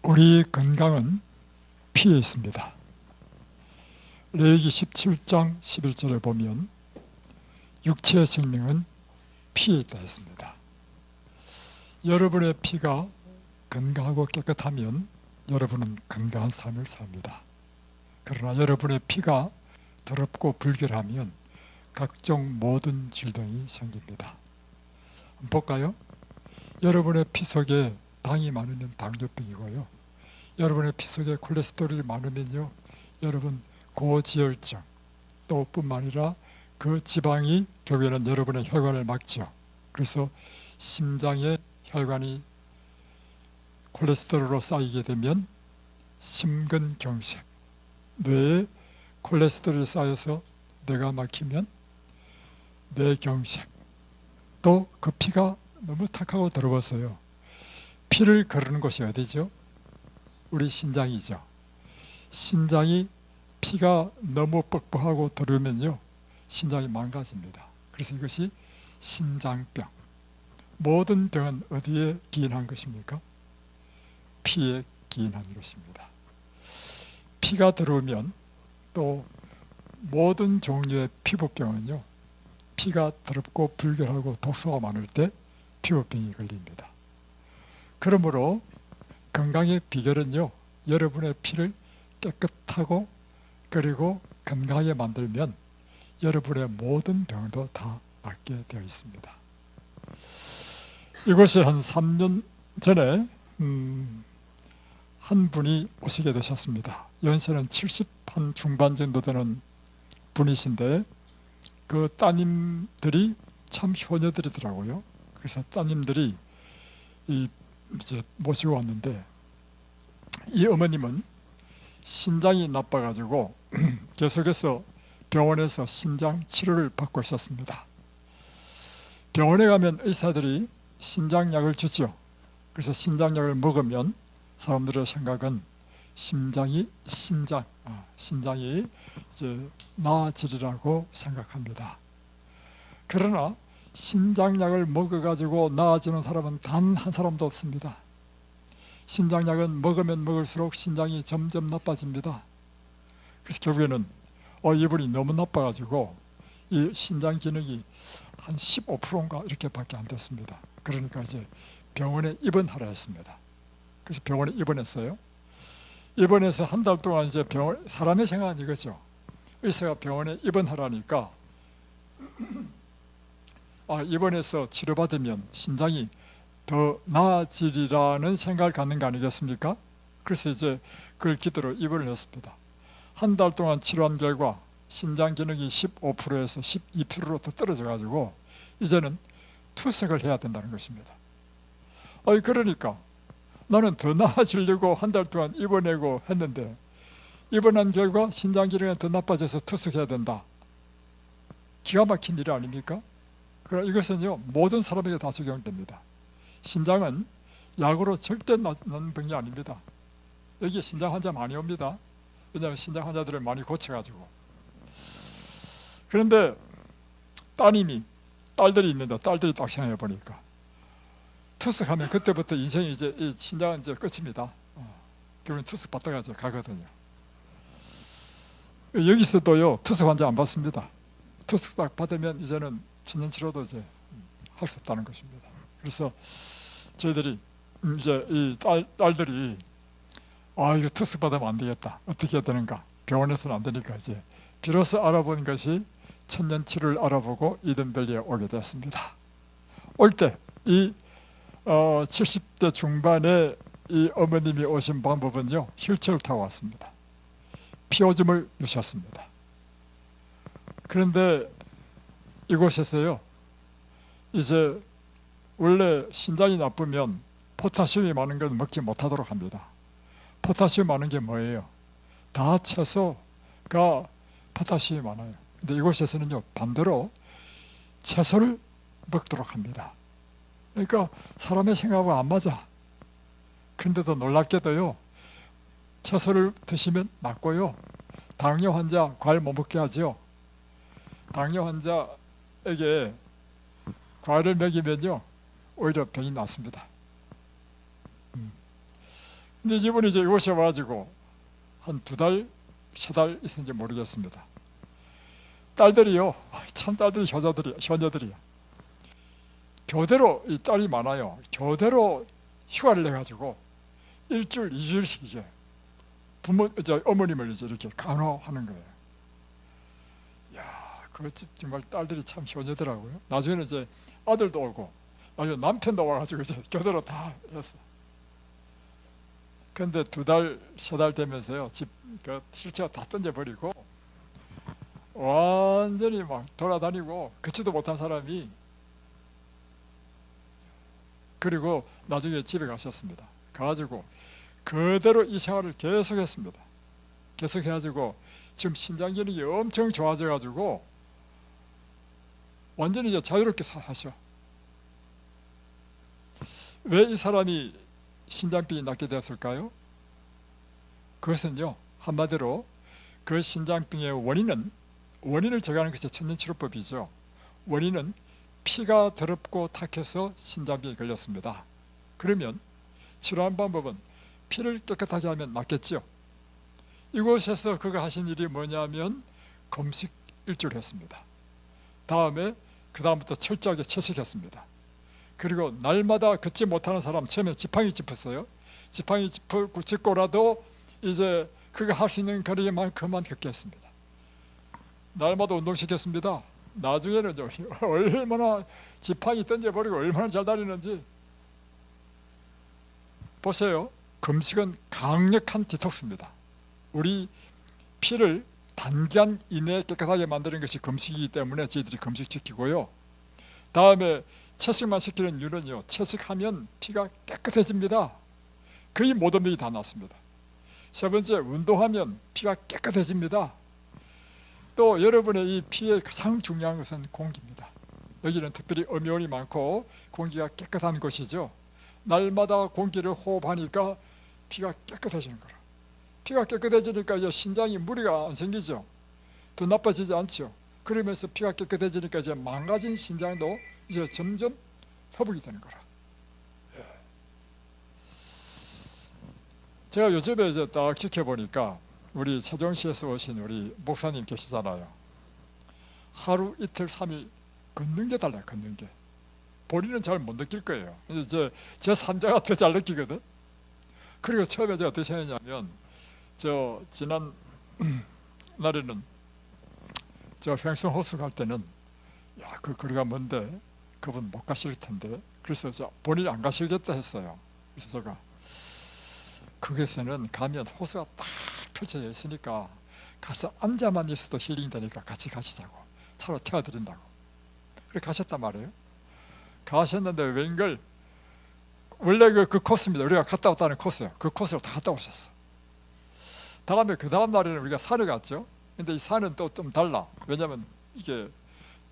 우리 건강은 피에 있습니다. 레위기 17장 11절에 보면 육체의 생명은 피에 있다 했습니다. 여러분의 피가 건강하고 깨끗하면 여러분은 건강한 삶을 삽니다. 그러나 여러분의 피가 더럽고 불결하면 각종 모든 질병이 생깁니다. 한번 볼까요? 여러분의 피 속에 당이 많으면 당뇨병이고요. 여러분의 피 속에 콜레스테롤이 많으면요, 여러분 고지혈증, 또 뿐만 아니라 그 지방이 결국에는 여러분의 혈관을 막죠. 그래서 심장에 혈관이 콜레스테롤로 쌓이게 되면 심근경색, 뇌에 콜레스테롤이 쌓여서 뇌가 막히면 뇌경색, 또 그 피가 너무 탁하고 더러워서요, 피를 거르는 곳이 어디죠? 우리 신장이죠. 신장이 피가 너무 뻑뻑하고 더러우면요, 신장이 망가집니다. 그래서 이것이 신장병. 모든 병은 어디에 기인한 것입니까? 피에 기인한 것입니다. 피가 더러우면 또 모든 종류의 피부병은요, 피가 더럽고 불결하고 독소가 많을 때 피부병이 걸립니다. 그러므로 건강의 비결은요, 여러분의 피를 깨끗하고 그리고 건강하게 만들면 여러분의 모든 병도 다 낫게 되어 있습니다. 이곳에 한 3년 전에 한 분이 오시게 되셨습니다. 연세는 70한 중반 정도 되는 분이신데 그 따님들이 참 효녀들이더라고요. 그래서 따님들이 이제 모시고 왔는데, 이 어머님은 신장이 나빠가지고 계속해서 병원에서 신장 치료를 받고 있었습니다. 병원에 가면 의사들이 신장약을 주죠. 그래서 신장약을 먹으면 사람들의 생각은 신장이 이제 나아지리라고 생각합니다. 그러나 신장약을 먹어가지고 나아지는 사람은 단 한 사람도 없습니다. 신장약은 먹으면 먹을수록 신장이 점점 나빠집니다. 그래서 결국에는 이분이 너무 나빠가지고 이 신장 기능이 한 15%인가 이렇게 밖에 안 됐습니다. 그러니까 이제 병원에 입원하라 했습니다. 그래서 병원에 입원했어요. 입원해서 한 달 동안 이제 사람의 생각은 이거죠. 의사가 병원에 입원하라니까 입원해서 치료받으면 신장이 더 나아지리라는 생각을 갖는 거 아니겠습니까? 그래서 이제 그걸 기대로 입원을 했습니다. 한 달 동안 치료한 결과 신장 기능이 15%에서 12%로 더 떨어져 가지고 이제는 투석을 해야 된다는 것입니다. 그러니까 나는 더 나아지려고 한 달 동안 입원하고 했는데 입원한 결과 신장 기능이 더 나빠져서 투석해야 된다. 기가 막힌 일 아닙니까? 이것은요, 모든 사람에게 다 적용됩니다. 신장은 약으로 절대 낫는 병이 아닙니다. 여기 신장 환자 많이 옵니다. 왜냐하면 신장 환자들을 많이 고쳐가지고. 그런데 딸들이 있는데 딸들이 딱 생각해 보니까 투석하면 그때부터 인생이 이제 신장은 이제 끝입니다. 결국은 투석 받다가 이제 가거든요. 여기서도요, 투석 환자 안 받습니다. 투석 딱 받으면 이제는 천연치료도 이제 할 수 없다는 것입니다. 그래서 저희들이 이제 이 딸들이 이거 투석 받으면 안 되겠다. 어떻게 해야 되는가? 병원에서는 안 되니까 이제 비로소 알아본 것이 천연치료를 알아보고 이든밸리에 오게 되었습니다. 올 때 이 70대 중반에 이 어머님이 오신 방법은요, 휠체어를 타고 왔습니다. 피오줌을 누셨습니다. 그런데 이곳에서요, 이제 원래 신장이 나쁘면 포타슘이 많은 걸 먹지 못하도록 합니다. 포타슘이 많은 게 뭐예요? 다 채소가 포타슘이 많아요. 근데 이곳에서는요, 반대로 채소를 먹도록 합니다. 그러니까 사람의 생각하고 안 맞아. 그런데도 놀랍게도요, 채소를 드시면 낫고요, 당뇨 환자 과일 못 먹게 하죠. 당뇨 환자에게 과일을 먹이면요, 오히려 병이 낫습니다. 근데 이분이 이제 이곳에 와가지고 한 2달, 3달 있었는지 모르겠습니다. 딸들이요, 참 딸들이 효녀들이야. 교대로, 이 딸이 많아요. 교대로 휴가를 내가지고 1주일, 2주일씩 이제 어머님을 이제 이렇게 간호하는 거예요. 야, 그 정말 딸들이 참 효녀더라고요. 나중에는 이제 아들도 오고, 나중에 남편도 와가지고 이제 교대로 다 했어. 근데 2달, 3달 되면서요, 그 실체가 다 던져버리고, 완전히 막 돌아다니고, 걷지도 못한 사람이, 그리고 나중에 집에 가셨습니다. 가가지고, 그대로 이 생활을 계속 했습니다. 계속 해가지고, 지금 신장 기능이 엄청 좋아져가지고, 완전히 이제 자유롭게 사셔. 왜 이 사람이 신장병이 낫게 되었을까요? 그것은요, 한마디로 그 신장병의 원인을 제거하는 것이 천연치료법이죠. 원인은 피가 더럽고 탁해서 신장병이 걸렸습니다. 그러면 치료하는 방법은 피를 깨끗하게 하면 낫겠죠. 이곳에서 그가 하신 일이 뭐냐면 금식 일주를 했습니다. 그 다음부터 철저하게 채식했습니다. 그리고 날마다 걷지 못하는 사람, 처음에 지팡이 짚었어요. 지팡이 짚고라도 이제 그가 할 수 있는 거리만큼만 걷게 했습니다. 날마다 운동시켰습니다. 나중에는 얼마나 지팡이 던져버리고 얼마나 잘 다니는지 보세요. 금식은 강력한 디톡스입니다. 우리 피를 단기간 이내에 깨끗하게 만드는 것이 금식이기 때문에 저희들이 금식시키고요. 다음에 채식만 시키는 이유는요, 채식하면 피가 깨끗해집니다. 거의 모든 병이 다 낫습니다. 3번째, 운동하면 피가 깨끗해집니다. 또 여러분의 이 피에 가장 중요한 것은 공기입니다. 여기는 특별히 음이온이 많고 공기가 깨끗한 곳이죠. 날마다 공기를 호흡하니까 피가 깨끗해지는 거라. 피가 깨끗해지니까 이제 신장이 무리가 안 생기죠. 더 나빠지지 않죠. 그러면서 피가 깨끗해지니까 이제 망가진 신장도 이제 점점 회복이 되는 거라. 제가 요즘에 이제 딱 지켜보니까 우리 세종시에서 오신 우리 목사님 계시잖아요. 하루 이틀 3일 걷는 게 달라요. 걷는 게 본인은 잘 못 느낄 거예요. 이제 제 3자가 더 잘 느끼거든. 그리고 처음에 제가 어떻게 생각했냐면, 지난 날에는 횡성 호수 갈 때는 그 거리가 먼데 그분 못 가실 텐데, 그래서 본인이 안 가시겠다 했어요. 그래서 제가 거기서는 가면 호수가 딱 펼쳐져 있으니까 가서 앉아만 있어도 힐링 되니까 같이 가시자고 차로 태워드린다고 그렇게 가셨단 말이에요. 가셨는데 웬걸 원래 그 코스입니다. 우리가 갔다 왔다는 코스예요. 그 코스를 다 갔다 오셨어. 다음에 그 다음 날에는 우리가 산을 갔죠. 근데 이 산은 또 좀 달라. 왜냐면 이게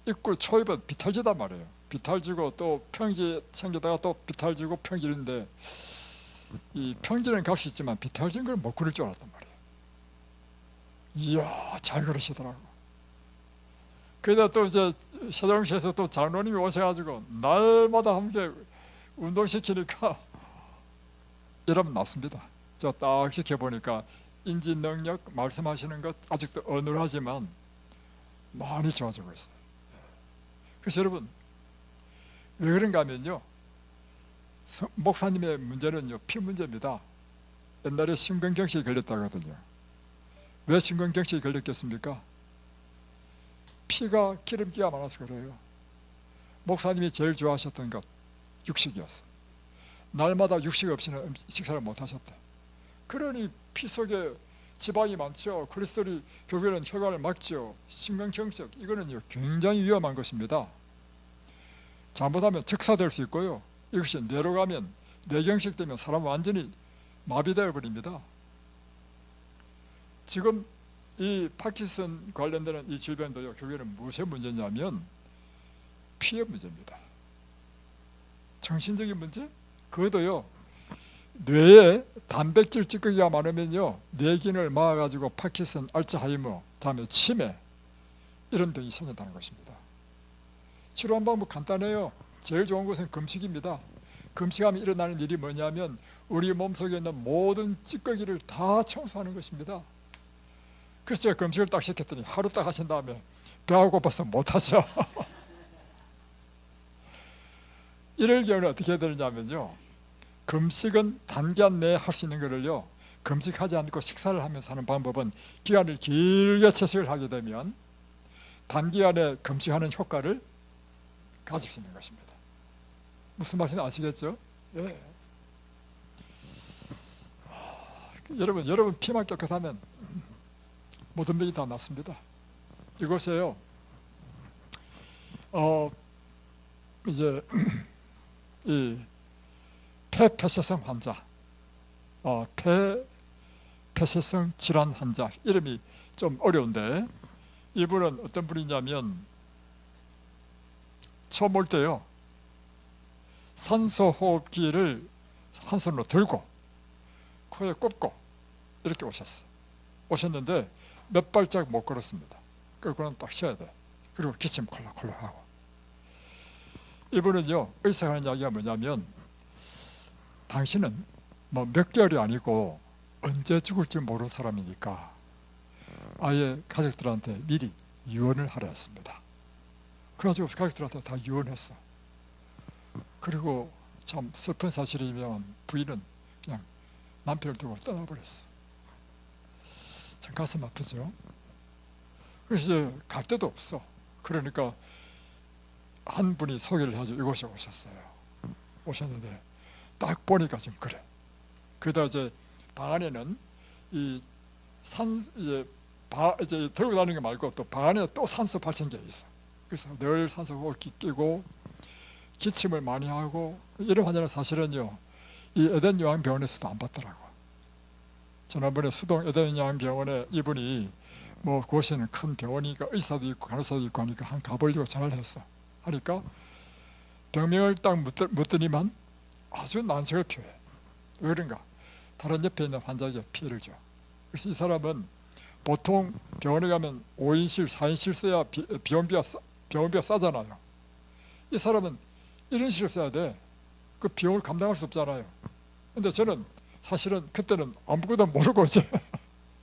입구 초입은 비탈지단 말이에요. 비탈지고 또 평지 챙기다가 또 비탈지고 평지인데, 이 평지는 갈 수 있지만 비탈진 걸 못 걸을 줄 알았단 말이에요. 이야, 잘 걸으시더라고. 그러다 또 이제 세종시에서 또 장로님이 오셔가지고 날마다 함께 운동시키니까 여러분 낫습니다. 저 딱 지켜보니까 인지 능력 말씀하시는 것 아직도 어눌하지만 많이 좋아지고 있어요. 그래서 여러분 왜 그런가 하면요, 목사님의 문제는요 피 문제입니다. 옛날에 심근경색이 걸렸다거든요. 왜 심근경색이 걸렸겠습니까? 피가 기름기가 많아서 그래요. 목사님이 제일 좋아하셨던 것 육식이었어. 날마다 육식 없이는 식사를 못 하셨대. 그러니 피 속에 지방이 많죠. 콜레스테롤이 결국에는 혈관을 막죠. 심근경색, 이거는요 굉장히 위험한 것입니다. 잘못하면 즉사될 수 있고요, 이것이 뇌로 가면 뇌경색 되면 사람 완전히 마비되어 버립니다. 지금 이 파킨슨 관련되는 이 질병도요 결국에는 무엇의 문제냐면 피의 문제입니다. 정신적인 문제? 그것도요 뇌에 단백질 찌꺼기가 많으면요 뇌균을 막아가지고 파킨슨, 알츠하이머, 다음에 치매 이런 병이 생긴다는 것입니다. 치료한 방법 간단해요. 제일 좋은 것은 금식입니다. 금식하면 일어나는 일이 뭐냐면 우리 몸속에 있는 모든 찌꺼기를 다 청소하는 것입니다. 그래서 제가 금식을 딱 시켰더니 하루 딱 하신 다음에 배가 고파서 못하죠. 이럴 경우는 어떻게 해야 되느냐면요, 금식은 단기간 내에 할 수 있는 거를요, 금식하지 않고 식사를 하면서 하는 방법은 기간을 길게 채식을 하게 되면 단기간에 금식하는 효과를 가질 수 있는 것입니다. 무슨 말인지 아시겠죠? 예. 여러분 피만 깨끗하면 모든 병이 다 낫습니다. 이곳에요, 이제 이 폐폐쇄성 환자, 폐폐쇄성 질환 환자, 이름이 좀 어려운데 이분은 어떤 분이냐면 처음 올 때요, 산소 호흡기를 한 손으로 들고 코에 꼽고 이렇게 오셨는데 몇 발짝 못 걸었습니다. 그거는 딱 쉬어야 돼. 그리고 기침 콜록콜록 하고. 이분은요, 의사가 하는 이야기가 뭐냐면 당신은 뭐 몇 개월이 아니고 언제 죽을지 모르는 사람이니까 아예 가족들한테 미리 유언을 하라 했습니다. 그래가지고 가족들한테 다 유언했어. 그리고 참 슬픈 사실이면 부인은 그냥 남편을 두고 떠나버렸어. 참 가슴 아프죠. 그래서 이제 갈 데도 없어. 그러니까 한 분이 소개를 해서 이곳에 오셨는데 딱 보니까 지금 그래. 그러다 이제 방 안에는 이제 들고 다니는 거 말고 또 방 안에 또 산소 발생기가 있어. 그래서 늘 산소 호흡기 끼고 기침을 많이 하고, 이런 환자는 사실은요, 이 에덴 요한병원에서도 안 받더라고. 지난번에 수동 에덴 요한병원에 이분이 뭐 그곳에는 큰 병원이니까 의사도 있고 간호사도 있고 하니까 한 가보려고 전화를 했어. 하니까 병명을 딱 묻더니만 아주 난색을 표해. 왜 그런가? 다른 옆에 있는 환자에게 피해를 줘. 그래서 이 사람은 보통 병원에 가면 5인실, 4인실 써야 병원비가 싸잖아요. 이 사람은 1인실을 써야 돼. 그 비용을 감당할 수 없잖아요. 근데 저는 사실은 그때는 아무것도 모르고 이제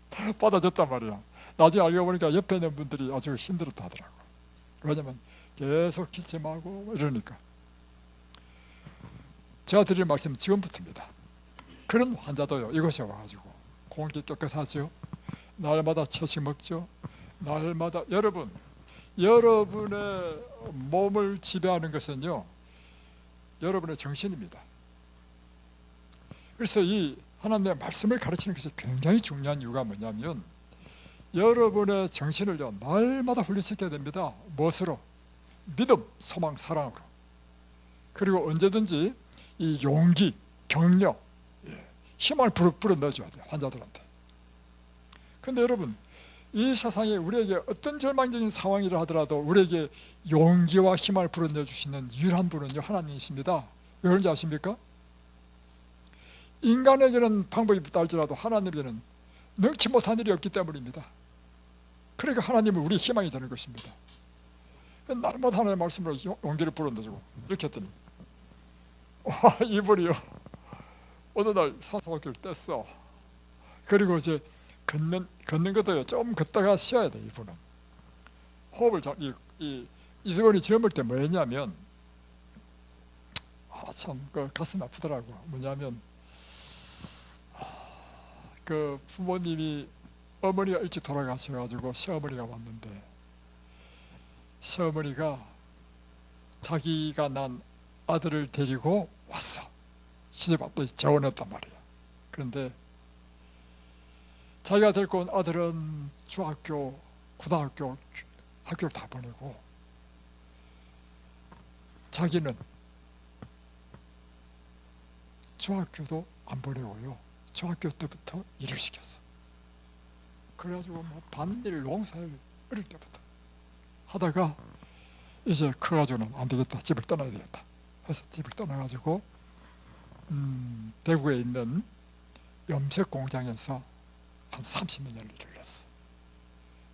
받아줬단 말이야. 나중에 알고 보니까 옆에 있는 분들이 아주 힘들었다 하더라고. 왜냐면 계속 기침하고 이러니까. 제가 드릴 말씀은 지금부터입니다. 그런 환자도요, 이곳에 와가지고 공기 깨끗하죠, 날마다 채식 먹죠, 날마다 여러분의 몸을 지배하는 것은요, 여러분의 정신입니다. 그래서 이 하나님의 말씀을 가르치는 것이 굉장히 중요한 이유가 뭐냐면 여러분의 정신을요, 날마다 훈련시켜야 됩니다. 무엇으로? 믿음, 소망, 사랑으로. 그리고 언제든지 이 용기, 격려, 힘을 불어 넣어줘야 돼요, 환자들한테. 근데 여러분, 이 세상에 우리에게 어떤 절망적인 상황이라 하더라도 우리에게 용기와 힘을 불어넣어 주시는 유일한 분은요, 하나님이십니다. 왜 그런지 아십니까? 인간에게는 방법이 있다 할지라도 하나님에게는 능치 못한 일이 없기 때문입니다. 그러니까 하나님은 우리의 희망이 되는 것입니다. 날마다 하나님의 말씀으로 용기를 불어넣어주고 이렇게 했더니 이분이요, 어느 날 산소호흡기를 뗐어. 그리고 이제 걷는 것도요, 좀 걷다가 쉬어야 돼. 이분은 호흡을 이수건이 젊을 때 뭐 했냐면 참 그 가슴 아프더라고. 뭐냐면 그 부모님이, 어머니가 일찍 돌아가셔가지고 시어머니가 왔는데 시어머니가 자기가 난 아들을 데리고 왔어. 시집 왔더니 재혼했단 말이야. 그런데 자기가 데리고 온 아들은 중학교, 고등학교, 학교를 다 보내고 자기는 중학교도 안 보내고요, 중학교 때부터 일을 시켰어. 그래가지고 뭐 밭일, 농사일 어릴 때부터 하다가 이제 커가지고는 안 되겠다, 집을 떠나야 되겠다 해서 집을 떠나가지고 대구에 있는 염색 공장에서 한 30몇 년을 일을 했어.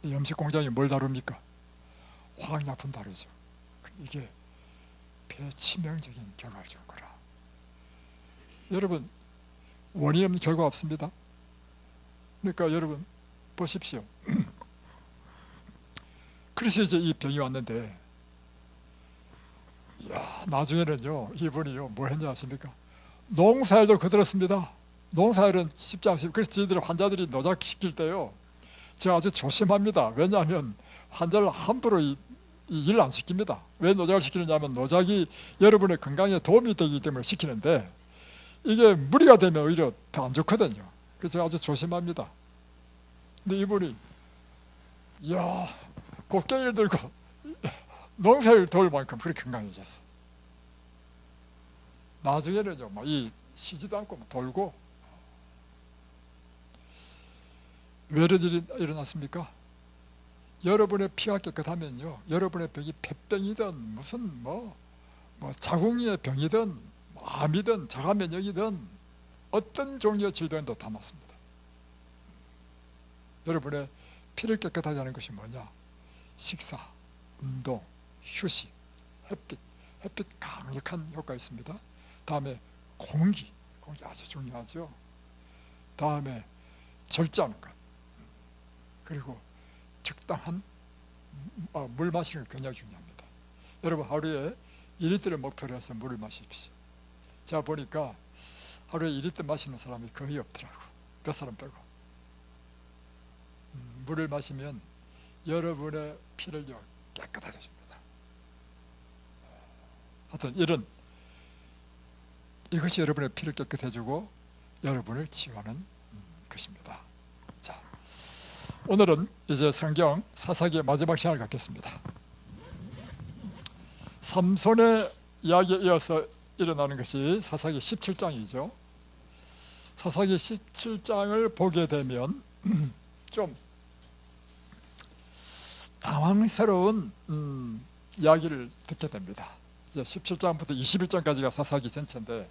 염색 공장이 뭘 다룹니까? 화학약품 다루죠. 이게 폐에 치명적인 결과를 준 거라. 여러분, 원인 없는 결과 없습니다. 그러니까 여러분 보십시오. 그래서 이제 이 병이 왔는데, 이야, 나중에는요 이분이요 뭐 했냐 아십니까? 농사일도 거들었습니다. 농사일은 쉽지 않습니다. 그래서 저희들 환자들이 노작시킬 때요, 제가 아주 조심합니다. 왜냐하면 환자를 함부로 일 안 시킵니다. 왜 노작을 시키느냐면, 노작이 여러분의 건강에 도움이 되기 때문에 시키는데, 이게 무리가 되면 오히려 더 안 좋거든요. 그래서 제가 아주 조심합니다. 근데 이분이 이야, 곡괭이를 들고 농사를 도울 만큼 그렇게 건강해졌어. 나중에는요 이 쉬지도 않고 돌고. 왜 이런 일이 일어났습니까? 여러분의 피가 깨끗하면요, 여러분의 병이 폐병이든 무슨 자궁의 병이든 암이든 자가면역이든 어떤 종류의 질병도 다 낫습니다. 여러분의 피를 깨끗하게 하는 것이 뭐냐? 식사, 운동, 휴식, 햇빛 강력한 효과 있습니다. 다음에 공기 아주 중요하죠. 다음에 절제하는 것, 그리고 적당한 물 마시는 게 굉장히 중요합니다. 여러분, 하루에 2리터를 목표로 해서 물을 마십시오. 제가 보니까 하루에 2리터 마시는 사람이 거의 없더라고, 몇 사람 빼고. 물을 마시면 여러분의 피를 깨끗하게 해줍니다. 하여튼 이것이 여러분의 피를 깨끗해주고 여러분을 치유하는 것입니다. 자, 오늘은 이제 성경 사사기의 마지막 시간을 갖겠습니다. 삼손의 이야기에 이어서 일어나는 것이 사사기 17장이죠. 사사기 17장을 보게 되면 좀 당황스러운 이야기를 듣게 됩니다. 이제 17장부터 21장까지가 사사기 전체인데,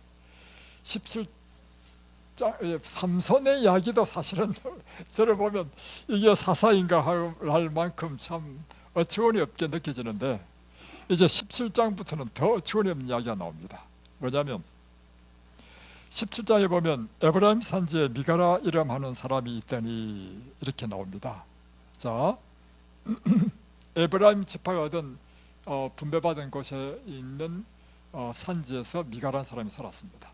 17장 삼손의 이야기도 사실은 저를 보면 이게 사사인가 할 만큼 참 어처구니 없게 느껴지는데, 이제 17장부터는 더 어처구니 없는 이야기가 나옵니다. 뭐냐면 17장에 보면 에브라임 산지에 미가라 이름하는 사람이 있더니 이렇게 나옵니다. 자, 에브라임 지파가 얻은 분배받은 곳에 있는 산지에서 미가라는 사람이 살았습니다.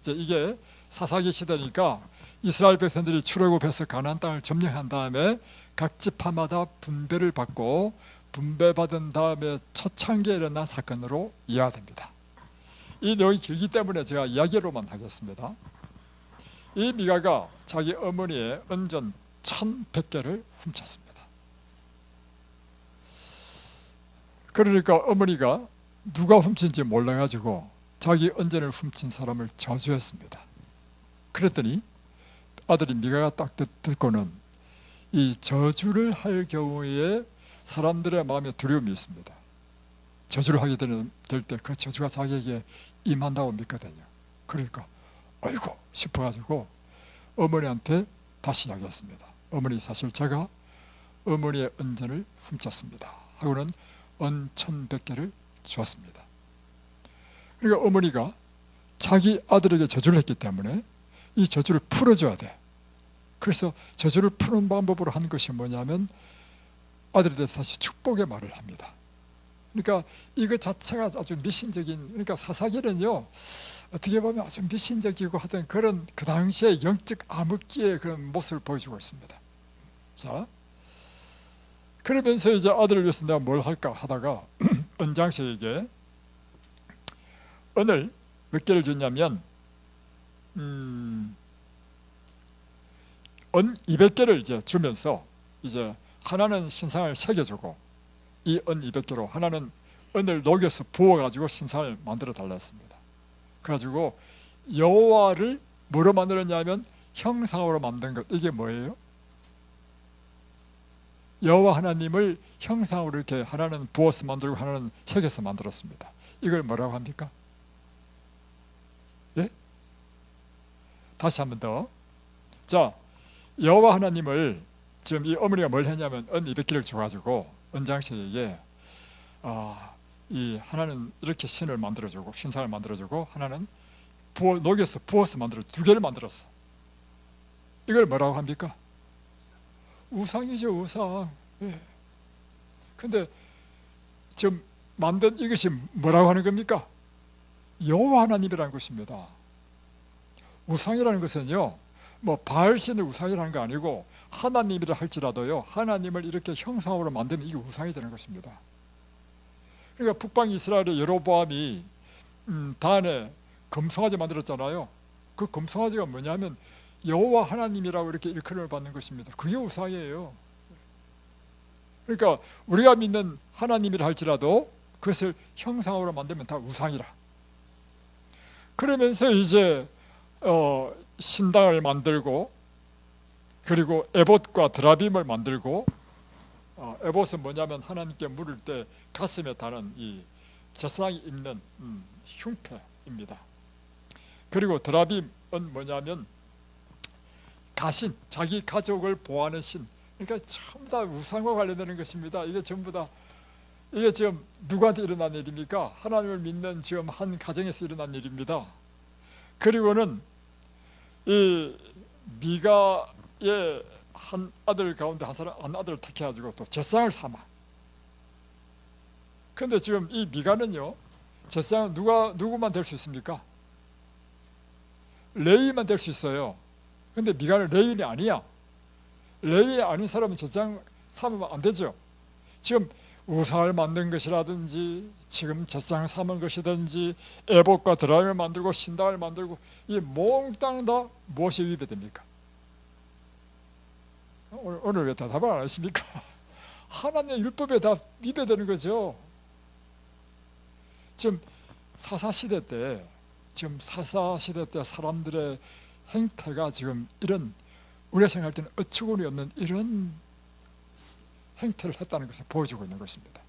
이제 이게 사사기 시대니까 이스라엘 백성들이 출애굽해서 가나안 땅을 점령한 다음에 각 지파마다 분배를 받고, 분배받은 다음에 초창기에 일어난 사건으로 이해가 됩니다. 이 내용이 길기 때문에 제가 이야기로만 하겠습니다. 이 미가가 자기 어머니의 은전 1,100개를 훔쳤습니다. 그러니까 어머니가 누가 훔친지 몰라가지고 자기 은전을 훔친 사람을 저주했습니다. 그랬더니 아들이 미가가 딱 듣고는 이 저주를 할 경우에 사람들의 마음에 두려움이 있습니다. 저주를 하게 될 때 그 저주가 자기에게 임한다고 믿거든요. 그러니까 아이고 싶어가지고 어머니한테 다시 이야기했습니다. 어머니, 사실 제가 어머니의 은전을 훔쳤습니다 하고는 은 1,100개를 주었습니다. 그러니까 어머니가 자기 아들에게 저주를 했기 때문에 이 저주를 풀어줘야 돼. 그래서 저주를 푸는 방법으로 한 것이 뭐냐면 아들에 대해서 다시 축복의 말을 합니다. 그러니까 이것 자체가 아주 미신적인, 그러니까 사사기는요 어떻게 보면 아주 미신적이고 하던 그런 그 당시에 영적 암흑기의 그런 모습을 보여주고 있습니다. 자, 그러면서 이제 아들을 위해서 내가 뭘 할까 하다가 은장씨에게 은을 몇 개를 줬냐면 은 200개를 이제 주면서, 이제 하나는 신상을 새겨주고 이 은 200개로 하나는 은을 녹여서 부어가지고 신상을 만들어 달라 했습니다. 그래가지고 여호와를 뭐로 만들었냐면 형상으로 만든 것. 이게 뭐예요? 여호와 하나님을 형상으로 이렇게 하나는 부어서 만들고 하나는 새겨서 만들었습니다. 이걸 뭐라고 합니까? 예? 다시 한 번 더. 자, 여호와 하나님을 지금 이 어머니가 뭘 했냐면 은 200개를 줘가지고 은장씨에게 이 하나는 이렇게 신을 만들어주고 신상을 만들어주고 하나는 녹여서 부어서 만들어 두 개를 만들었어. 이걸 뭐라고 합니까? 우상이죠, 우상. 예. 근데 지금 만든 이것이 뭐라고 하는 겁니까? 여호와 하나님이라는 것입니다. 우상이라는 것은요, 뭐 바알신의 우상이라는 거 아니고 하나님이라 할지라도요, 하나님을 이렇게 형상으로 만드는 이게 우상이 되는 것입니다. 그러니까 북방 이스라엘의 여로보암이 단에 금송아지 만들었잖아요. 그 금송아지가 뭐냐면 여호와 하나님이라고 이렇게 일컬음을 받는 것입니다. 그게 우상이에요. 그러니까 우리가 믿는 하나님이라 할지라도 그것을 형상으로 만들면 다 우상이라. 그러면서 이제 신당을 만들고, 그리고 에봇과 드라빔을 만들고, 에봇은 뭐냐면 하나님께 물을 때 가슴에 다는 이 제사장이 입는 흉패입니다. 그리고 드라빔은 뭐냐면 가신, 자기 가족을 보호하는 신. 그러니까 전부 다 우상과 관련되는 것입니다. 이게 전부 다, 이게 지금 누구한테 일어난 일입니까? 하나님을 믿는 지금 한 가정에서 일어난 일입니다. 그리고는 이 미가의 한 아들 가운데 한 아들을 택해가지고 또 제사장을 삼아. 근데 지금 이 미가는요, 제사장은 누구만 될 수 있습니까? 레위만 될 수 있어요. 근데 미가는 레위인이 아니야. 레위 아닌 사람은 제사장 삼으면 안 되죠. 지금 우상을 만든 것이라든지, 지금 제사장 삼은 것이든지, 에봇과 드라임을 만들고 신당을 만들고, 이 몽땅 다 무엇이 위배됩니까? 오늘 왜 대답을 안 하십니까? 하나님의 율법에 다 위배되는 거죠. 지금 사사시대 때 사람들의 행태가 지금 이런, 우리가 생각할 때는 어처구니 없는 이런 행태를 했다는 것을 보여주고 있는 것입니다.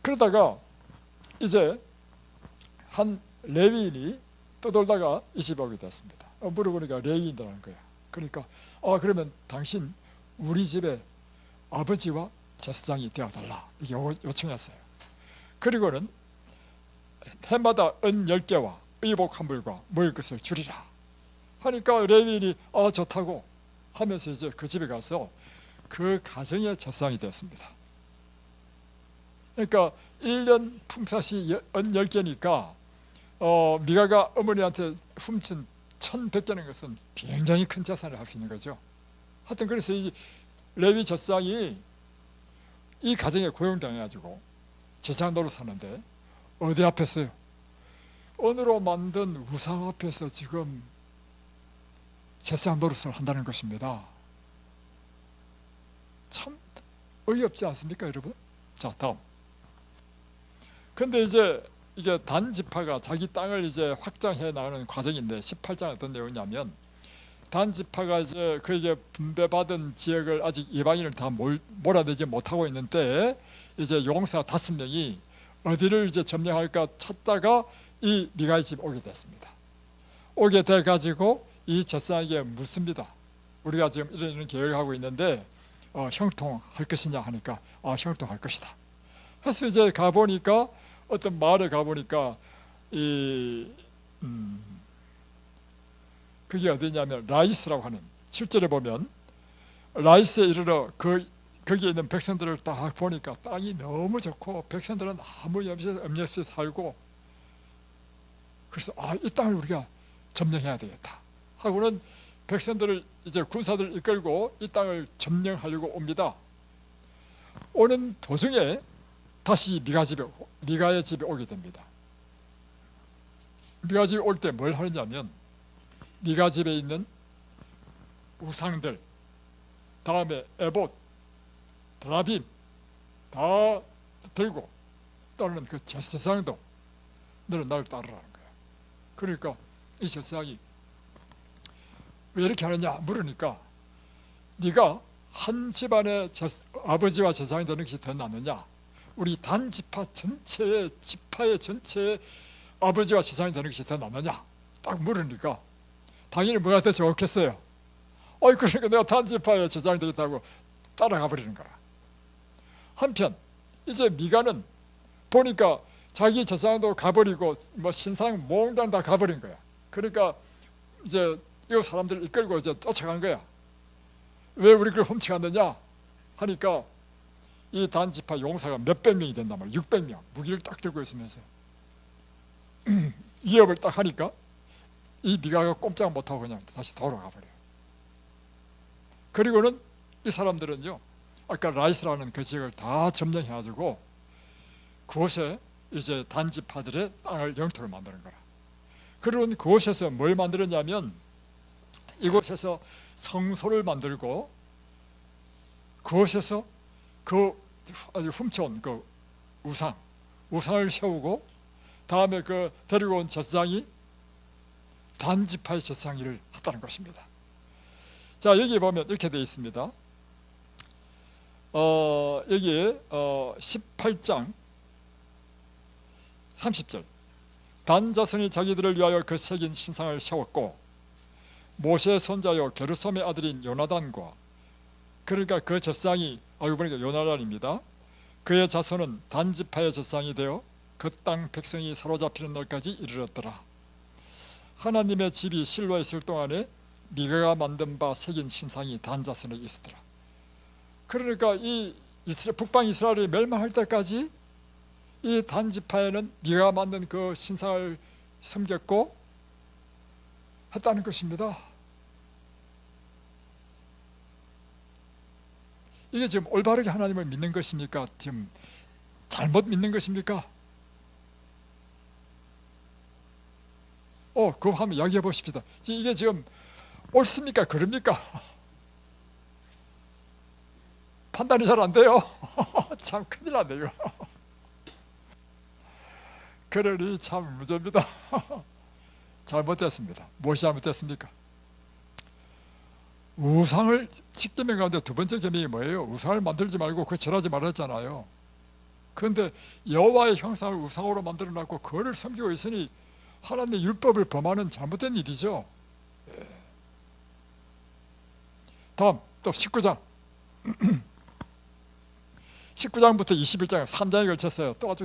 그러다가 이제 한 레위인이 떠돌다가 이 집에 오게 됐습니다. 물어보니까 레위인이라는 거야. 그러니까 그러면 당신 우리 집에 아버지와 제사장이 되어달라, 이게 요청했어요. 그리고는 해마다 은 10개와 의복 한 벌과 먹을 것을 주리라 하니까 레위인이 좋다고 하면서 이제 그 집에 가서 그 가정의 제사장이 되었습니다. 그러니까 1년 품삯이 은 10개니까 미가가 어머니한테 훔친 1,100개는 것은 굉장히 큰 재산을 할 수 있는 거죠. 하여튼 그래서 이 레위 제사장이 이 가정에 고용당해가지고 제사장 노릇하는데 어디 앞에서요? 은으로 만든 우상 앞에서 지금 제사장 노릇을 한다는 것입니다. 참 어이없지 않습니까, 여러분? 자, 다음. 근데 이제 이게 단 지파가 자기 땅을 이제 확장해 나가는 과정인데 18장에 어떤 내용이냐면, 단 지파가 이제 그에게 분배받은 지역을 아직 이방인을 다 몰아내지 못하고 있는 때에 이제 용사 5명이 어디를 이제 점령할까 찾다가 이 미가의 집에 오게 됐습니다. 오게 돼 가지고 이 제사장에게 묻습니다. 우리가 지금 이런 계획을 하고 있는데 형통할 것이냐 하니까 형통할 것이다. 그래서 이제 가보니까 어떤 마을에 가보니까 그게 어디냐면 라이스라고 하는, 실제로 보면 라이스에 이르러 거기에 있는 백성들을 딱 보니까 땅이 너무 좋고 백성들은 아무 염려 없이 살고, 그래서 이 땅을 우리가 점령해야 되겠다 하고는 백성들을 이제 군사들을 이끌고 이 땅을 점령하려고 옵니다. 오는 도중에 다시 미가의 집에 오게 됩니다. 미가 집에 올 때 뭘 하느냐면, 미가 집에 있는 우상들, 다음에 에봇, 드라빔 다 들고 따르는 그 제사장도 너는 나를 따르라는 거야. 그러니까 이 제사장이 왜 이렇게 하느냐 물으니까, 네가 한 집안의 아버지와 제사장이 되는 것이 더 낫느냐, 우리 단 지파 전체의 지파의 전체의 아버지와 제사장이 되는 것이 더 낫느냐 딱 물으니까 당연히 뭐가 더 좋겠어요. 그러니까 내가 단 지파의 제사장이 되겠다고 따라가 버리는 거야. 한편 이제 미가는 보니까 자기 제사장도 가버리고 뭐 신상 몽땅 다 가버린 거야. 그러니까 이제 이 사람들 이끌고 이제 쫓아간 거야. 왜 우리 걸 훔쳐갔느냐 하니까 이 단지파 용사가 몇백 명이 된단 말이야. 600명 무기를 딱 들고 있으면서 위협을 딱 하니까 이 미가가 꼼짝 못하고 그냥 다시 돌아가 버려요. 그리고는 이 사람들은요, 아까 라이스라는 그 지역을 다 점령해가지고 그곳에 이제 단지파들의 땅을 영토를 만드는 거라. 그런 그곳에서 뭘 만들었냐면 이곳에서 성소를 만들고 그곳에서 그 아주 훔쳐온 그 우상을 세우고 다음에 그 데리고 온 제사장이 단지파의 제사장 일을 했다는 것입니다. 자, 여기 보면 이렇게 되어 있습니다. 여기에 18장 30절 단 자손이 자기들을 위하여 그 새긴 신상을 세웠고 모세의 손자요 게르솜의 아들인 요나단과, 그러니까 그 제사장이 알고 보니까 요나단입니다. 그의 자손은 단지파의 제사장이 되어 그 땅 백성이 사로잡히는 날까지 이르렀더라. 하나님의 집이 실로에 있을 동안에 미가가 만든 바 새긴 신상이 단 자손에 있었더라. 그러니까 이 북방 이스라엘이 멸망할 때까지 이 단지파에는 미가가 만든 그 신상을 섬겼고 했다는 것입니다. 이게 지금 올바르게 하나님을 믿는 것입니까? 지금 잘못 믿는 것입니까? 그거 한번 이야기해 보십시다. 이게 지금 옳습니까? 그럽니까? 판단이 잘 안 돼요. 참 큰일 났네요. 그러니 참 문제입니다. 잘못됐습니다. 무엇이 잘못됐습니까? 우상을 10계명 가운데 두 번째 계명이 뭐예요? 우상을 만들지 말고 그거 절하지 말았잖아요. 그런데 여호와의 형상을 우상으로 만들어놨고 그거를 섬기고 있으니 하나님의 율법을 범하는 잘못된 일이죠. 다음 또 19장 19장부터 21장 3장에 걸쳤어요. 또 아주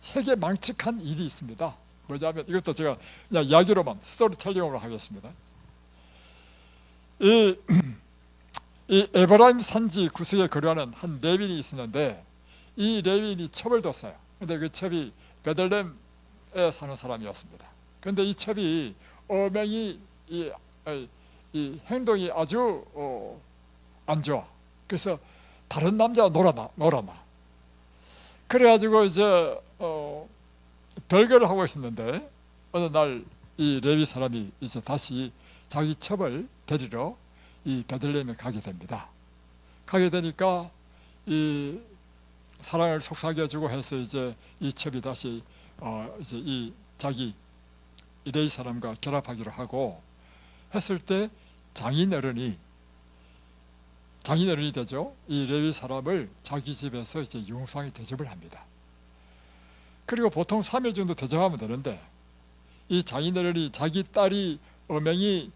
해괴망측한 일이 있습니다. 뭐냐면 이것도 제가 그냥 이야기로만 스토리텔링으로 하겠습니다. 이 에브라임 산지 구석에 거류하는 한 레윈이 있었는데 이 레윈이 첩을 뒀어요. 근데 그 첩이 베들레헴에 사는 사람이었습니다. 그런데 이 첩이 어명이 이 행동이 아주 안 좋아. 그래서 다른 남자와 놀아나. 그래가지고 이제 별거를 하고 있었는데 어느 날 이 레위 사람이 이제 다시 자기 첩을 데리러 이 베들레헴에 가게 됩니다. 가게 되니까 이 사랑을 속삭여 주고 해서 이제 이 첩이 다시 이제 이 자기 이 레위 사람과 결합하기로 하고 했을 때 장인어른이 되죠. 이 레위 사람을 자기 집에서 이제 융성히 대접을 합니다. 그리고 보통 3일 정도 대접하면 되는데 이 장인어른이 자기 딸이 엄행이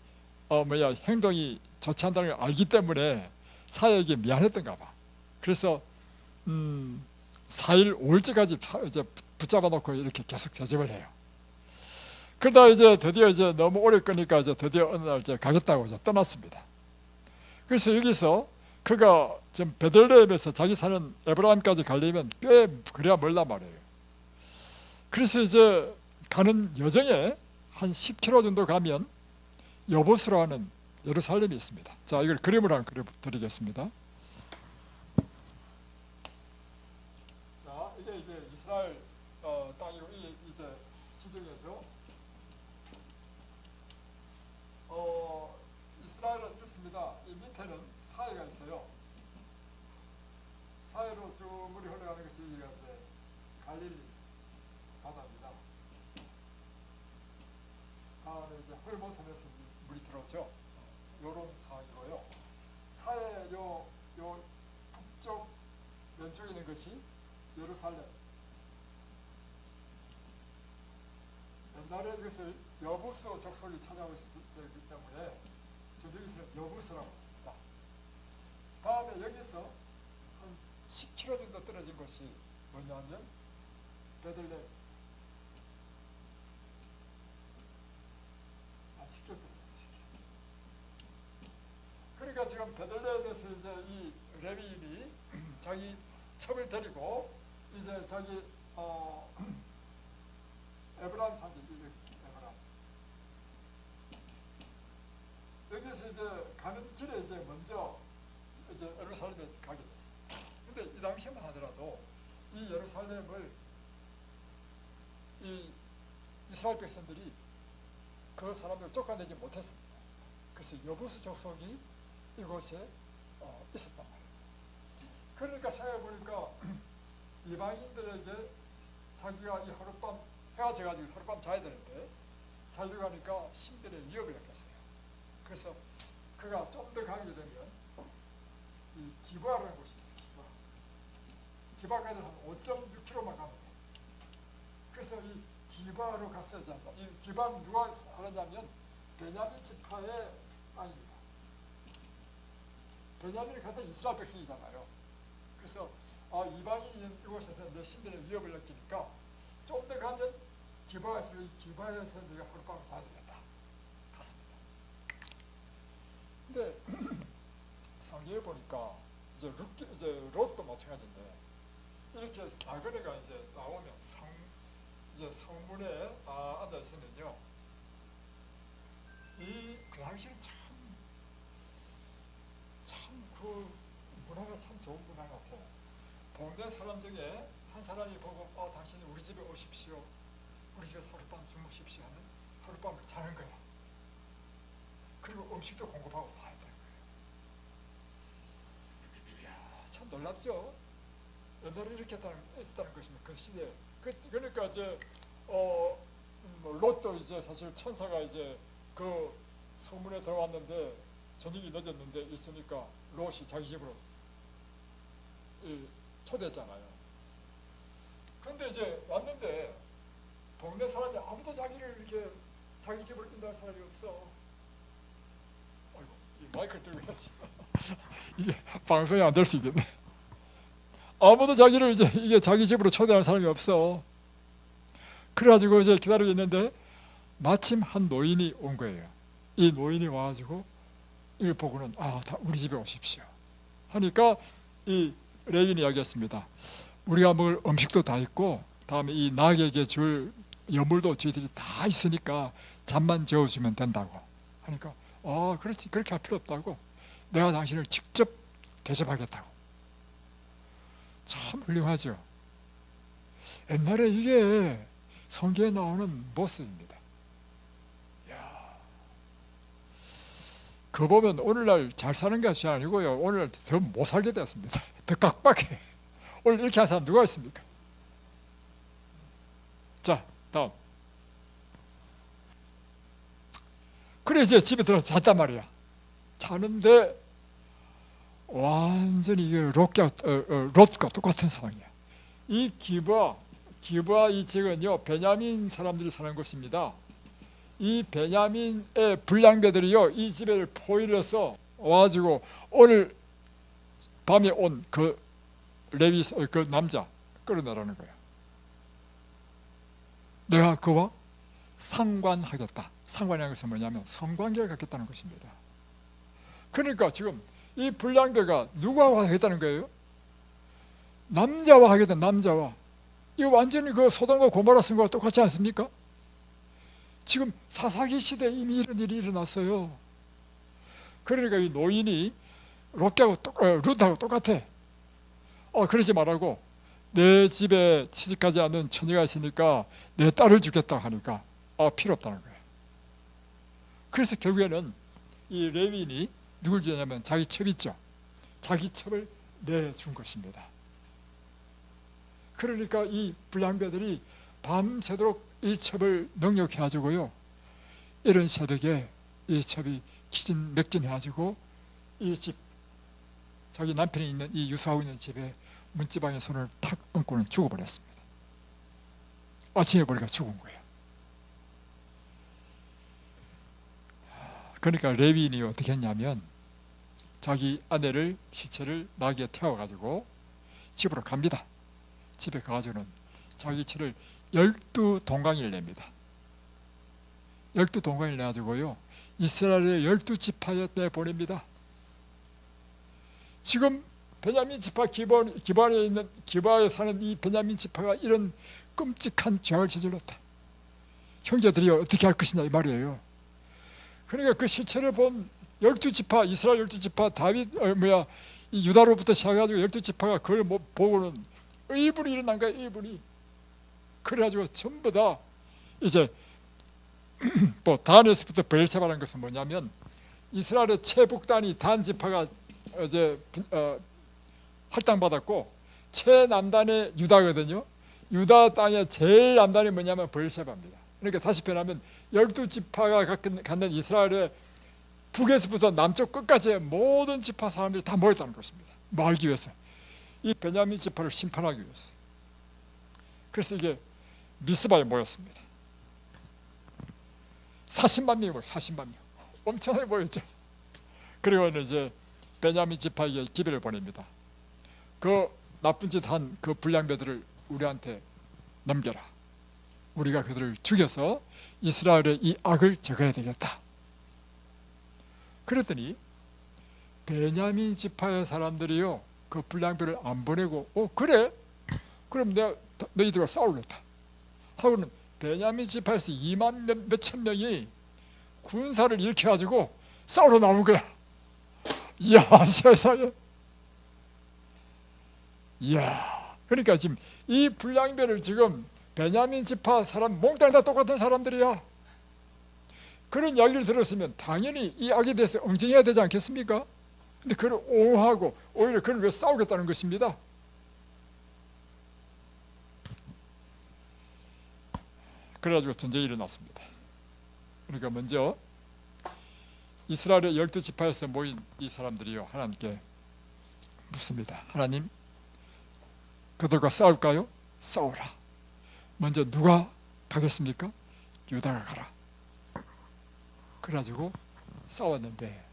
행동이 좋지 않다는 걸 알기 때문에 사회에게 미안했던가 봐. 그래서 4일 5일째까지 이제 붙잡아 놓고 이렇게 계속 대접을 해요. 그러다 이제 드디어 이제 너무 오래 끄니까 이제 드디어 어느 날 이제 가겠다고 이제 떠났습니다. 그래서 여기서 그가 지금 베들레헴에서 자기 사는 에브라임까지 가려면 꽤 그래야 멀단 말이에요. 그래서 이제 가는 여정에 한 10km 정도 가면 여보스로 하는 예루살렘이 있습니다. 자, 이걸 그림으로 한번 그려드리겠습니다. 자, 이게 이제 이스라엘 땅이고 이제 지중해죠. 이스라엘은 이렇습니다. 이 밑에는 사해가 있어요. 사해로 쭉 물이 흘러가는 것이 이제 갈릴리 바다입니다. 다음에 이제 헐모선에서 물이 들어오죠. 요런 상황이고요. 사해 요 북쪽 왼쪽에 있는 것이 예루살렘. 옛날에 이것을 여부스 족속이 찾아오기 때문에 저기서 여부스라고 했습니다. 다음에 여기서 한 10km 정도 떨어진 곳이 뭐냐면 베들레헴 지금 베들레헴에서 이제 이 레위인이 자기 첩을 데리고 이제 자기 에브라임 산지, 에브라임 여기서 이제 가는 길에 이제 먼저 이제 예루살렘에 가게 됐습니다. 근데 이 당시만 하더라도 이 예루살렘을 이 이스라엘 백성들이 그 사람들을 쫓아내지 못했습니다. 그래서 여부수 족속이 이곳에 있었단 말이에요. 그러니까 생각해보니까 이방인들에게 자기가 이 하룻밤 해가 져가지고 하룻밤 자야 되는데 자주 가니까 신변에 위협을 느꼈어요. 그래서 그가 좀 더 가게 되면 이 기바라는 곳이 있어요. 기바까지 한 5.6km만 가면 돼요. 그래서 이 기바로 갔어야 하지 않습니까? 이 기바는 누가 하느냐면 베냐민 지파의 아닙니다. 베냐민이 같은 이스라엘 백성이잖아요. 그래서 이방인이 이곳에서 내 신변에 위협을 느끼니까 좀 더 가면 기바에서 내가 하룻밤을 자야 되겠다. 갔습니다. 근데 성경에 보니까 이제 롯도 마찬가지인데 이렇게 나그네가 이제 나오면 이제 성문에 앉아 있으면요, 그 당시는 참 그 문화가 참 좋은 문화 같아요. 동네 사람 중에 한 사람이 보고 당신이 우리 집에 오십시오, 우리 집에서 하룻밤 주무십시오 하면 하룻밤을 자는 거야. 그리고 음식도 공급하고 다 했다는 거예요. 이야, 참 놀랍죠? 옛날에 이렇게 했다는 것입니다. 그 시대에. 그러니까 이제 롯도 이제 사실 천사가 이제 그 성문에 들어왔는데 저녁이 늦었는데 있으니까 롯이 자기 집으로 초대했잖아요. 그런데 이제 왔는데 동네 사람이 아무도 자기를 이렇게 자기 집으로 인도할 사람이 없어. 아이고, 이 마이크를 들고 해야지. 이게 방송이 안 될 수 있겠네. 아무도 자기를 이게 자기 집으로 초대하는 사람이 없어. 그래가지고 이제 기다리고 있는데 마침 한 노인이 온 거예요. 이 노인이 와가지고 이걸 보고는 다 우리 집에 오십시오 하니까 이 레위인이 이야기했습니다. 우리가 먹을 음식도 다 있고 다음에 이 낙에게 줄 여물도 저희들이 다 있으니까 잠만 재워주면 된다고 하니까 그렇지, 그렇게 할 필요 없다고, 내가 당신을 직접 대접하겠다고. 참 훌륭하죠. 옛날에 이게 성경에 나오는 모습입니다. 그거 보면 오늘날 잘 사는 것이 아니고요, 오늘날 더 못 살게 되었습니다. 더 깍박해. 오늘 이렇게 하는 사람 누가 있습니까? 자, 다음. 그래 이제 집에 들어서 잤단 말이야. 자는데 완전히 이게 롯과 똑같은 상황이야. 이 기브아 이 지역은요, 베냐민 사람들이 사는 곳입니다. 이 베냐민의 불량배들이요, 이 집에 포위를 해서 와가지고 오늘 밤에 온 그 레위 그 남자 끌어내라는 거야. 내가 그와 상관하겠다. 상관이라는 것은 뭐냐면 성관계를 갖겠다는 것입니다. 그러니까 지금 이 불량배가 누구와 하겠다는 거예요? 남자와 하겠다. 남자와. 이거 완전히 그 소돔과 고모라 선거와 똑같지 않습니까? 지금 사사기 시대에 이미 이런 일이 일어났어요. 그러니까 이 노인이 룻하고 똑같아. 그러지 말라고, 내 집에 취직하지 않은 처녀가 있으니까 내 딸을 주겠다 하니까 필요 없다는 거예요. 그래서 결국에는 이 레위인이 누굴 주냐면 자기 첩 있죠. 자기 첩을 내준 것입니다. 그러니까 이 불량배들이 밤새도록 이 첩을 능욕해가지고요, 이런 새벽에 이 첩이 기진맥진해가지고 이 집, 자기 남편이 있는 이 유사하고 있는 집에 문지방에 손을 탁 얹고는 죽어버렸습니다. 아침에 보니까 죽은 거예요. 그러니까 레위인이 어떻게 했냐면 자기 아내를, 시체를 나귀에 태워가지고 집으로 갑니다. 집에 가가지고는 자기 치를 12동강을 냅니다. 12동강을 내가지고요, 이스라엘의 12지파에 내보냅니다. 지금 베냐민 지파 기반에 있는 기바에 사는 이 베냐민 지파가 이런 끔찍한 죄를 저질렀다. 형제들이 어떻게 할 것이냐 이 말이에요. 그러니까 그 시체를 본 12지파 이스라엘 12지파 다윗 이 유다로부터 시작해가지고 12지파가 그걸 보고는 의분이 일어난 거야. 의분이. 그래가지고 전부 다 이제 뭐 단에서부터 베르세바라는 것은 뭐냐면 이스라엘의 최북단이 단 지파가 이제 할당받았고 최남단의 유다거든요. 유다 땅의 제일 남단이 뭐냐면 베르세바입니다. 그러니까 다시 표현하면 12지파가 갖는 이스라엘의 북에서부터 남쪽 끝까지의 모든 지파 사람들이 다 모였다는 것입니다. 뭐 알기 위해서. 이 베냐민 지파를 심판하기 위해서. 그래서 이게 미스바에 모였습니다. 40만 명이 모였어요. 40만 명. 엄청나게 모였죠. 그리고 이제 베냐민 지파에게 기별을 보냅니다. 그 나쁜 짓 한 그 불량배들을 우리한테 넘겨라. 우리가 그들을 죽여서 이스라엘의 이 악을 제거해야 되겠다. 그랬더니 베냐민 지파의 사람들이요 그 불량배를 안 보내고 그래? 그럼 내가 너희들과 싸우겠다 하고는 베냐민 지파에서 2만 몇천 명이 군사를 일으켜가지고 싸우러 나온 거야. 이야 세상에. 이야 그러니까 지금 이 불량배를 지금 베냐민 지파 사람 몽땅 다 똑같은 사람들이야. 그런 이야기를 들었으면 당연히 이 악에 대해서 응징해야 되지 않겠습니까? 근데 그걸 옹호하고 오히려 그걸 왜 싸우겠다는 것입니다. 그래가지고 전쟁이 일어났습니다. 그러니까 먼저 이스라엘의 12지파에서 모인 이 사람들이요 하나님께 묻습니다. 하나님 그들과 싸울까요? 싸우라. 먼저 누가 가겠습니까? 유다가 가라. 그래가지고 싸웠는데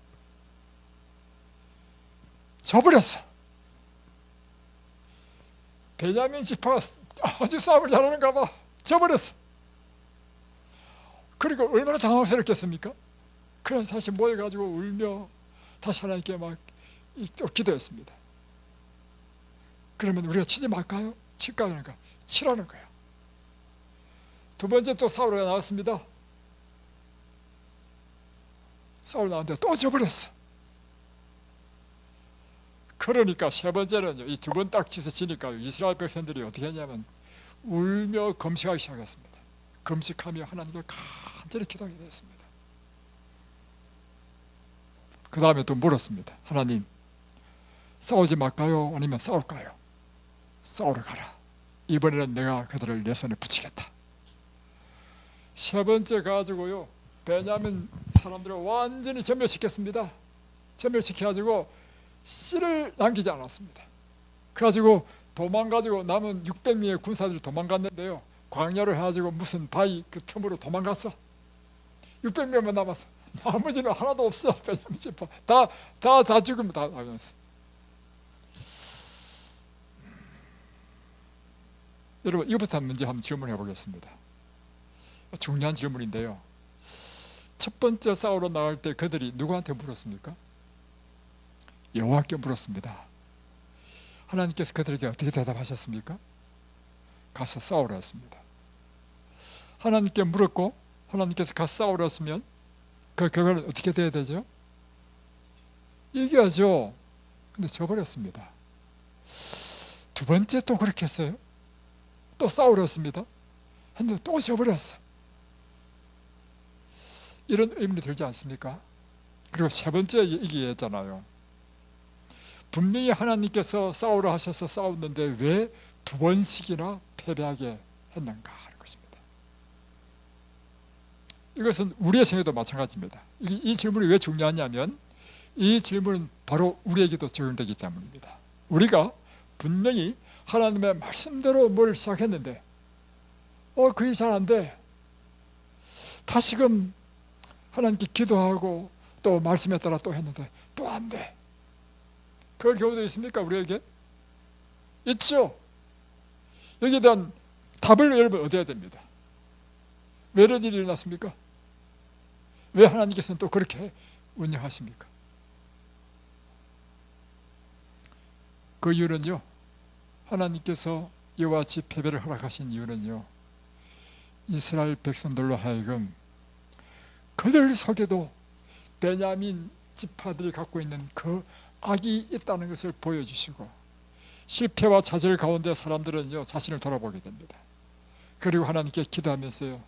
져버렸어. 베냐민 지파가 아주 싸움을 잘하는가 봐. 져버렸어. 그리고 얼마나 당황스럽겠습니까? 그래서 다시 모여가지고 울며 다시 하나님께 막 또 기도했습니다. 그러면 우리가 치지 말까요? 칠까? 그러니까 치라는 거야. 두 번째 또 싸우러 나왔습니다. 싸우러 나왔는데 또 져버렸어. 그러니까 세 번째는요, 이 두 번 딱 치서 지니까 이스라엘 백성들이 어떻게 했냐면 울며 금식하기 시작했습니다. 금식하며 하나님께 간절히 기도하게 됐습니다. 그 다음에 또 물었습니다. 하나님 싸우지 말까요? 아니면 싸울까요? 싸우러 가라. 이번에는 내가 그들을 내 손에 붙이겠다. 세 번째 가지고요 베냐민 사람들을 완전히 전멸시켰습니다. 전멸시켜가지고 씨를 남기지 않았습니다. 그래가지고 도망가지고 남은 600명의 군사들이 도망갔는데요 광야를 해가지고 무슨 바위 그 틈으로 도망갔어. 600명만 남았어. 나머지는 하나도 없어. 베냐민 지파 다 죽으면 다 나갔어. 여러분 이것부터 문제 한번 질문해 보겠습니다. 중요한 질문인데요. 첫 번째 싸우러 나갈 때 그들이 누구한테 물었습니까? 여호와께 물었습니다. 하나님께서 그들에게 어떻게 대답하셨습니까? 가서 싸우라 했습니다. 하나님께 물었고 하나님께서 가서 싸우라 했으면 그 결과는 어떻게 돼야 되죠? 이겨야죠. 근데 져버렸습니다. 두 번째 또 그렇게 했어요. 또 싸우려 했습니다. 했는데 또 져버렸어. 이런 의문이 들지 않습니까? 그리고 세 번째 얘기했잖아요. 분명히 하나님께서 싸우라 하셔서 싸웠는데 왜 두 번씩이나 패배하게 했는가 하는 것입니다. 이것은 우리의 생애도 마찬가지입니다. 이 질문이 왜 중요하냐면 이 질문은 바로 우리에게도 적용되기 때문입니다. 우리가 분명히 하나님의 말씀대로 뭘 시작했는데 그게 잘 안 돼. 다시금 하나님께 기도하고 또 말씀에 따라 또 했는데 또 안 돼. 그럴 경우도 있습니까? 우리에게? 있죠. 여기에 대한 답을 여러분 얻어야 됩니다. 왜 이런 일이 일어났습니까? 왜 하나님께서는 또 그렇게 운영하십니까? 그 이유는요, 하나님께서 이와 같이 패배를 허락하신 이유는요, 이스라엘 백성들로 하여금 그들 속에도 베냐민 지파들이 갖고 있는 그 악이 있다는 것을 보여주시고, 실패와 좌절 가운데 사람들은요 자신을 돌아보게 됩니다. 그리고 하나님께 기도하면서요,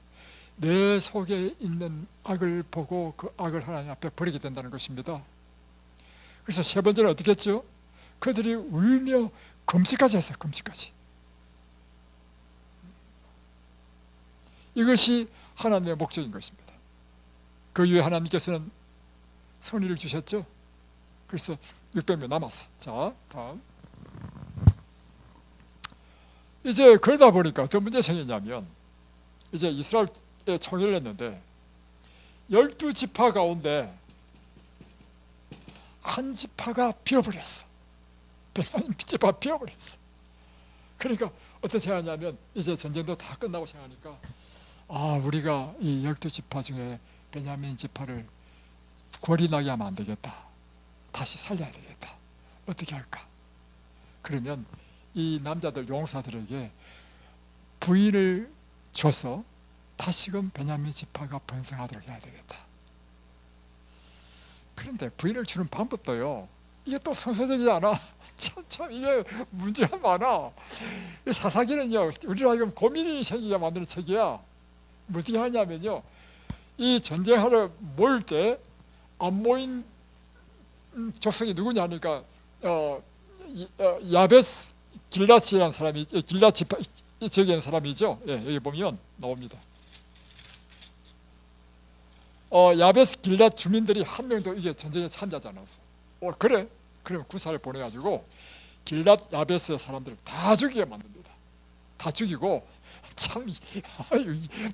내 속에 있는 악을 보고 그 악을 하나님 앞에 버리게 된다는 것입니다. 그래서 세 번째는 어떻게 했죠? 그들이 울며 금식까지 했어요. 금식까지. 이것이 하나님의 목적인 것입니다. 그 이후에 하나님께서는 선의를 주셨죠. 그래서 600명 남았어. 자, 다음. 이제 그러다 보니까 어떤 문제가 생겼냐면, 이제 이스라엘에 총회를 했는데 12지파 가운데 한 지파가 비어버렸어. 베냐민 지파가 비어버렸어. 그러니까 어떻게 하냐면, 이제 전쟁도 다 끝나고 생각하니까, 우리가 이 12지파 중에 베냐민 지파를 골이 나게 하면 안 되겠다. 다시 살려야 되겠다. 어떻게 할까? 그러면 이 남자들 용사들에게 부인을 줘서 다시금 베냐민 지파가 번성하도록 해야 되겠다. 그런데 부인을 주는 방법도요, 이게 또 성서적이지 않아. 참 이게 문제가 많아. 이 사사기는요, 우리가 지금 고민이 생기게 만드는 책이야. 어떻게 하냐면요, 이 전쟁하러 모일 때 안 모인 족속이 누구냐 하니까 야베스 길라치라는 사람이, 길라 지파 저기 있는 사람이죠. 예, 여기 보면 나옵니다. 야베스 길라 주민들이 한 명도 이게 전쟁에 참여하지 않았어. 그래? 그러면 구사를 보내가지고 길랏 야베스의 사람들을 다 죽이게 만듭니다. 다 죽이고, 참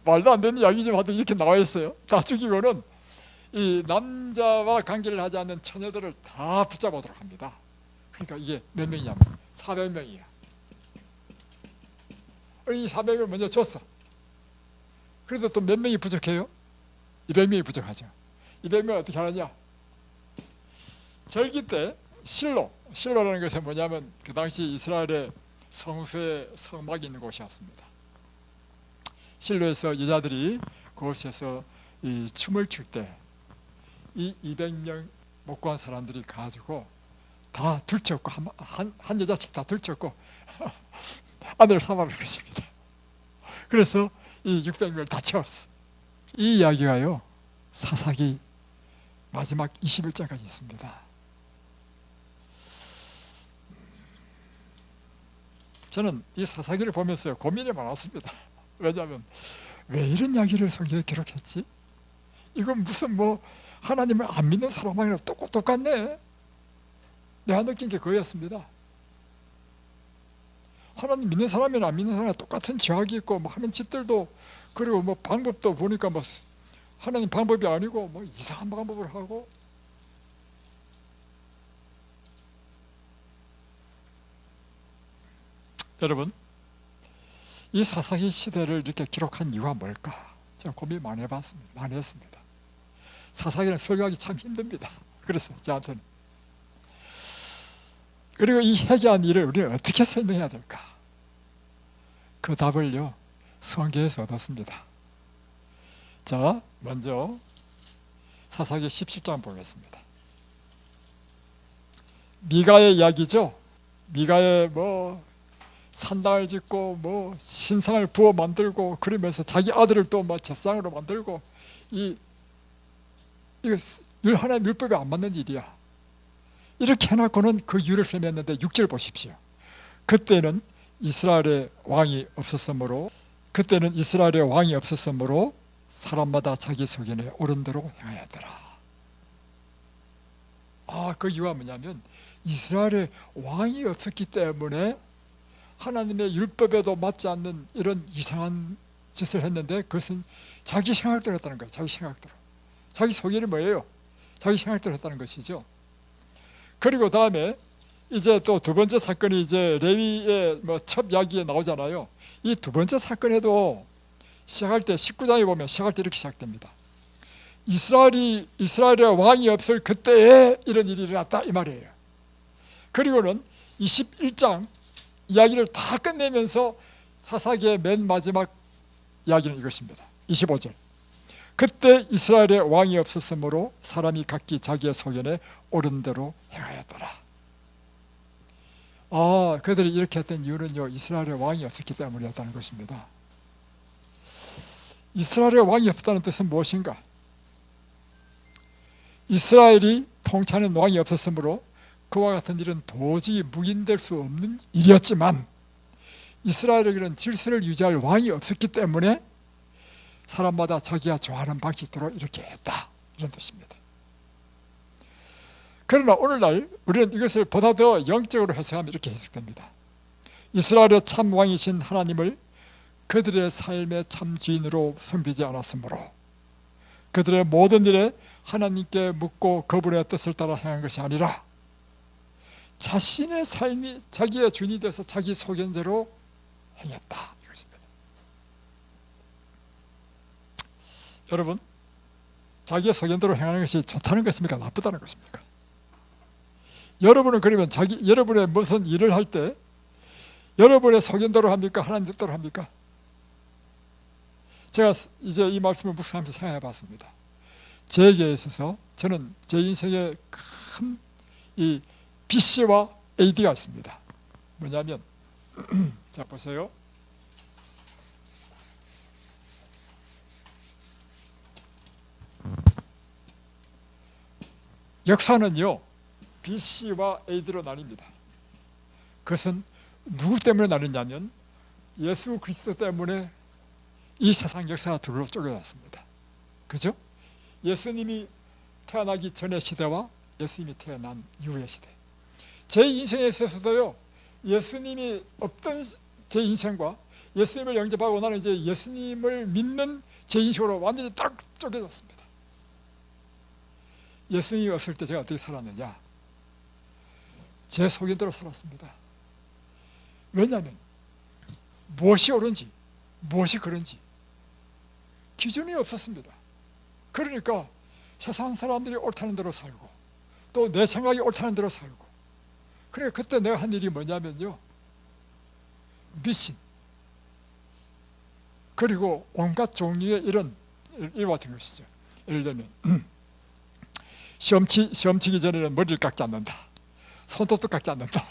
말도 안 되는 이야기 좀 하도 이렇게 나와 있어요. 다 죽이고는 이 남자와 관계를 하지 않는 처녀들을 다 붙잡아오도록 합니다. 그러니까 이게 몇 명이냐면 400명이야. 이 400명을 먼저 줬어. 그래도 또 몇 명이 부족해요? 200명이 부족하죠. 200명을 어떻게 하느냐? 절기 때 실로라는 것은 뭐냐면, 그 당시 이스라엘의 성수의 성막이 있는 곳이었습니다. 실로에서 여자들이 그곳에서 이 춤을 출 때 이 200명 못 구한 사람들이 가지고 다 들쳤고, 한 여자씩 다 들쳤고 아내를 삼아버린 것입니다. 그래서 이 600명을 다 채웠어. 이 이야기가요, 사사기 마지막 21장까지 있습니다. 저는 이 사사기를 보면서 고민이 많았습니다. 왜냐하면 왜 이런 이야기를 성경에 기록했지? 이건 무슨 하나님을 안 믿는 사람이랑 똑같네. 내가 느낀 게 그거였습니다. 하나님 믿는 사람이나 안 믿는 사람이랑 똑같은 죄악이 있고, 하는 짓들도, 그리고 방법도 보니까 하나님 방법이 아니고 이상한 방법을 하고. 여러분, 이 사사기 시대를 이렇게 기록한 이유가 뭘까? 제가 고민 많이 해봤습니다. 많이 했습니다. 사사기는 설교하기 참 힘듭니다. 그래서 저한테는. 그리고 이 회개한 일을 우리는 어떻게 설명해야 될까? 그 답을요, 성경에서 얻었습니다. 자, 먼저 사사기 17장 보겠습니다. 미가의 이야기죠. 미가의 산당을 짓고 신상을 부어 만들고, 그러면서 자기 아들을 또 제사장으로 만들고, 이거 하나님 율법에 안 맞는 일이야. 이렇게 해놓고는 그 이유를 설명했는데 6절 보십시오. 그때는 이스라엘의 왕이 없었으므로 사람마다 자기 소견에 옳은 대로 행하였더라. 그 이유가 뭐냐면, 이스라엘에 왕이 없었기 때문에 하나님의 율법에도 맞지 않는 이런 이상한 짓을 했는데, 그것은 자기 생각대로 했다는 거예요. 자기 생각대로. 자기 소견이 뭐예요? 자기 생각대로 했다는 것이죠. 그리고 다음에 이제 또 두 번째 사건이 이제 레위의 첩 이야기에 나오잖아요. 이 두 번째 사건에도 시작할 때 19장에 보면 시작할 때 이렇게 시작됩니다. 이스라엘의 왕이 없을 그때에 이런 일이 일어났다, 이 말이에요. 그리고는 21장 이야기를 다 끝내면서 사사기의 맨 마지막 이야기는 이것입니다. 25절. 그때 이스라엘에 왕이 없었으므로 사람이 각기 자기의 소견에 옳은 대로 행하였더라. 그들이 이렇게 했던 이유는요, 이스라엘에 왕이 없었기 때문이었다는 것입니다. 이스라엘에 왕이 없다는 뜻은 무엇인가? 이스라엘이 통치하는 왕이 없었으므로 그와 같은 일은 도저히 묵인될 수 없는 일이었지만, 이스라엘에게는 질서를 유지할 왕이 없었기 때문에 사람마다 자기가 좋아하는 방식대로 이렇게 했다, 이런 뜻입니다. 그러나 오늘날 우리는 이것을 보다 더 영적으로 해석하면 이렇게 해석됩니다. 이스라엘의 참 왕이신 하나님을 그들의 삶의 참 주인으로 섬기지 않았으므로 그들의 모든 일에 하나님께 묻고 그분의 뜻을 따라 행한 것이 아니라 자신의 삶이 자기의 주인이 돼서 자기 소견대로 행했다, 이것입니다. 여러분, 자기의 소견대로 행하는 것이 좋다는 것입니까? 나쁘다는 것입니까? 여러분은 그러면 여러분의 무슨 일을 할 때 여러분의 소견대로 합니까? 하나님 뜻대로 합니까? 제가 이제 이 말씀을 묵상하면서 생각해 봤습니다. 저에게 있어서 저는 제 인생에 큰 이 BC와 AD가 있습니다. 뭐냐면 자 보세요. 역사는요, BC와 AD로 나뉩니다. 그것은 누구 때문에 나뉘냐면 예수 그리스도 때문에 이 세상 역사가 둘로 쪼개졌습니다. 그죠? 예수님이 태어나기 전의 시대와 예수님이 태어난 이후의 시대. 제 인생에 있어서도요, 예수님이 없던 제 인생과 예수님을 영접하고 나는 이제 예수님을 믿는 제 인생으로 완전히 딱 쪼개졌습니다. 예수님이 없을 때 제가 어떻게 살았느냐? 제 소견대로 살았습니다. 왜냐하면 무엇이 옳은지 무엇이 그런지 기준이 없었습니다. 그러니까 세상 사람들이 옳다는 대로 살고 또 내 생각이 옳다는 대로 살고, 그래 그때 내가 한 일이 뭐냐면요, 미신 그리고 온갖 종류의 이런 일 같은 것이죠. 예를 들면 시험 치기 전에는 머리를 깎지 않는다, 손톱도 깎지 않는다.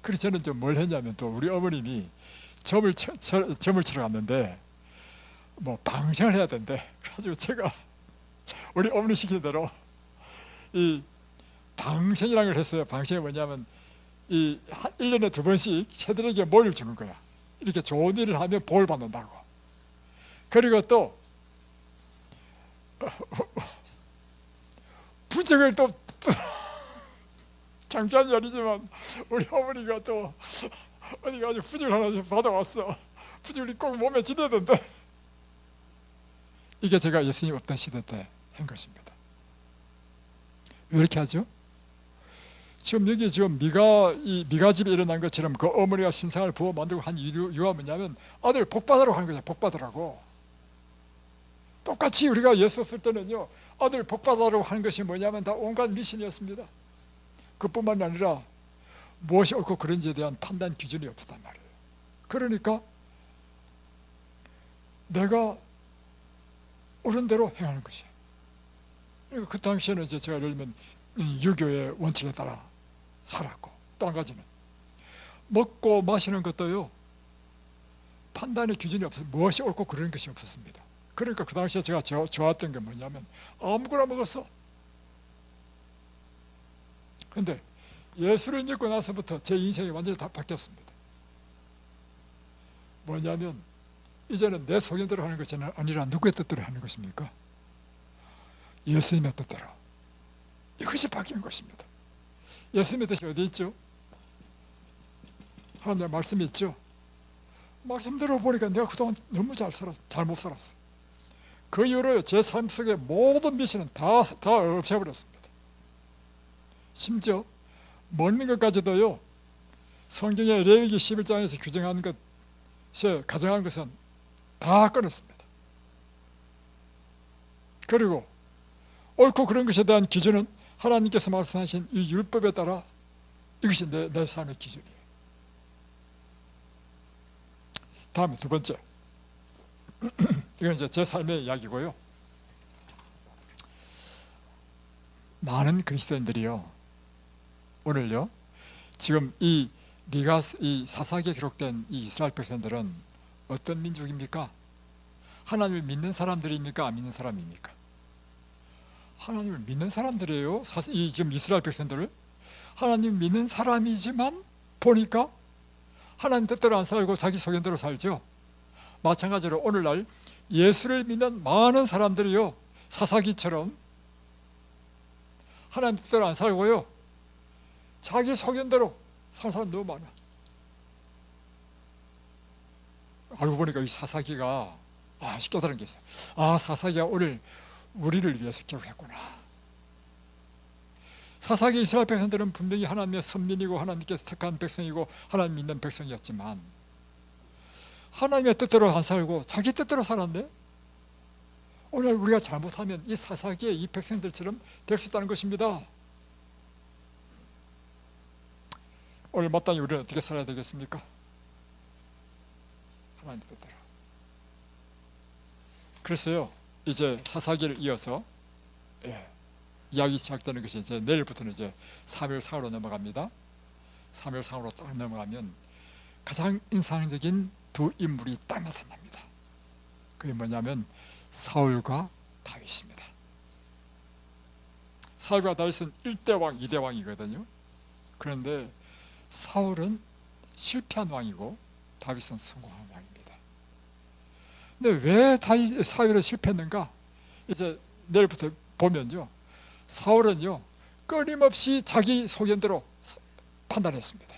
그래서 저는 좀 뭘 했냐면, 또 우리 어머님이 점을 치러 갔는데 뭐 방생을 해야 된대. 그래가지고 제가 우리 어머니 시키는 대로 이 방생이라는 걸 했어요. 방생이 뭐냐면 이 1년에 2번씩 새들에게 뭐를 주는 거야. 이렇게 좋은 일을 하면 볼 받는다고. 그리고 또 부적을 또 장기한 일이지만 우리 어머니가 또 어디 가서 부적을 하나 받아왔어. 부적을 꼭 몸에 지내야 된대. 이게 제가 예수님 없던 시대 때 한 것입니다. 왜 이렇게 하죠? 지금 여기 지금 미가 집에 일어난 것처럼 그 어머니가 신상을 부어 만들고 한 이유가 뭐냐면 아들 복 받으라고 하는 거죠. 복 받으라고. 똑같이 우리가 예수 없을 때는요, 아들 복 받으라고 하는 것이 뭐냐면 다 온갖 미신이었습니다. 그뿐만 아니라 무엇이 옳고 그른지에 대한 판단 기준이 없었단 말이에요. 그러니까 내가 옳은 대로 행하는 것이에요. 그러니까 그 당시에는 이제 제가 예를 들면 유교의 원칙에 따라 살았고, 또 한 가지는 먹고 마시는 것도요, 판단의 기준이 없어요. 무엇이 옳고 그런 것이 없었습니다. 그러니까 그 당시에 제가 좋았던 게 뭐냐면 아무거나 먹었어. 근데 예수를 믿고 나서부터 제 인생이 완전히 다 바뀌었습니다. 뭐냐면 이제는 내 소견대로 하는 것이 아니라 누구의 뜻대로 하는 것입니까? 예수님의 뜻대로. 이것이 바뀐 것입니다. 예수님의 뜻이 어디 있죠? 하나님의 말씀이 있죠? 말씀대로 보니까 내가 그동안 너무 잘못 살았어. 그 이후로 제 삶 속의 모든 미신은 다 없애버렸습니다. 심지어 먹는 것까지도요, 성경의 레위기 11장에서 규정한 것에 가정한 것은 다 끊었습니다. 그리고 옳고 그런 것에 대한 기준은 하나님께서 말씀하신 이 율법에 따라 이것이 내 삶의 기준이에요. 다음에 두 번째, 이건 이제 제 삶의 이야기고요. 많은 그리스도인들이요, 오늘요, 지금 이 사사기에 기록된 이 이스라엘 백성들은 어떤 민족입니까? 하나님을 믿는 사람들입니까? 안 믿는 사람입니까? 하나님을 믿는 사람들이에요. 지금 이스라엘 백성들을 하나님 믿는 사람이지만 보니까 하나님 뜻대로 안 살고 자기 소견대로 살죠. 마찬가지로 오늘날 예수를 믿는 많은 사람들이요, 사사기처럼 하나님 뜻대로 안 살고요, 자기 소견대로 사는 사람 너무 많아. 알고 보니까 이 사사기가 깨달은 게 있어요. 사사기가 오늘 우리를 위해서 기록했구나. 사사기 이스라엘 백성들은 분명히 하나님의 선민이고 하나님께서 택한 백성이고 하나님 믿는 백성이었지만 하나님의 뜻대로 안 살고 자기 뜻대로 살았네. 오늘 우리가 잘못하면 이 사사기의 이 백성들처럼 될 수 있다는 것입니다. 오늘 마땅히 우리는 어떻게 살아야 되겠습니까? 하나님 뜻대로. 그래서요, 이제 사사기를 이어서 이야기 시작되는 것이 이제 내일부터는 이제 사무엘상으로 넘어갑니다. 사무엘상으로 딱 넘어가면 가장 인상적인 두 인물이 딱 나타납니다. 그게 뭐냐면 사울과 다윗입니다. 사울과 다윗은 1대 왕, 2대 왕이거든요. 그런데 사울은 실패한 왕이고 다윗은 성공한 왕입니다. 근데 왜 사울은 실패했는가? 이제 내일부터 보면요, 사울은요 끊임없이 자기 소견대로 판단했습니다.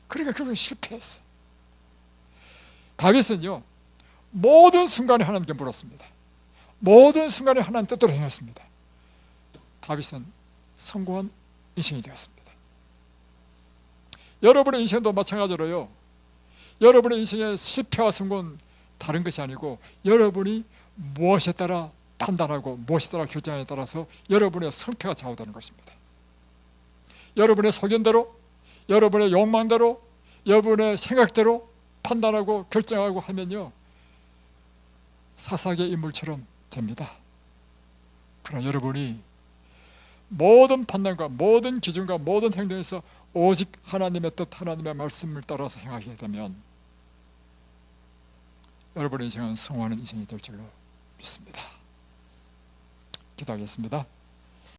그러니까 결국 실패했어. 다윗은요 모든 순간에 하나님께 물었습니다. 모든 순간에 하나님 뜻대로 행했습니다. 다윗은 성공한 인생이 되었습니다. 여러분의 인생도 마찬가지로요, 여러분의 인생의 실패와 성공은 다른 것이 아니고 여러분이 무엇에 따라 판단하고 무엇에 따라 결정에 따라서 여러분의 성패가 좌우되는 것입니다. 여러분의 소견대로, 여러분의 욕망대로, 여러분의 생각대로 판단하고 결정하고 하면요 사사기의 인물처럼 됩니다. 그러나 여러분이 모든 판단과 모든 기준과 모든 행동에서 오직 하나님의 뜻, 하나님의 말씀을 따라서 행하게 되면 여러분의 인생은 성공하는 인생이 될 줄로 믿습니다. 기도하겠습니다.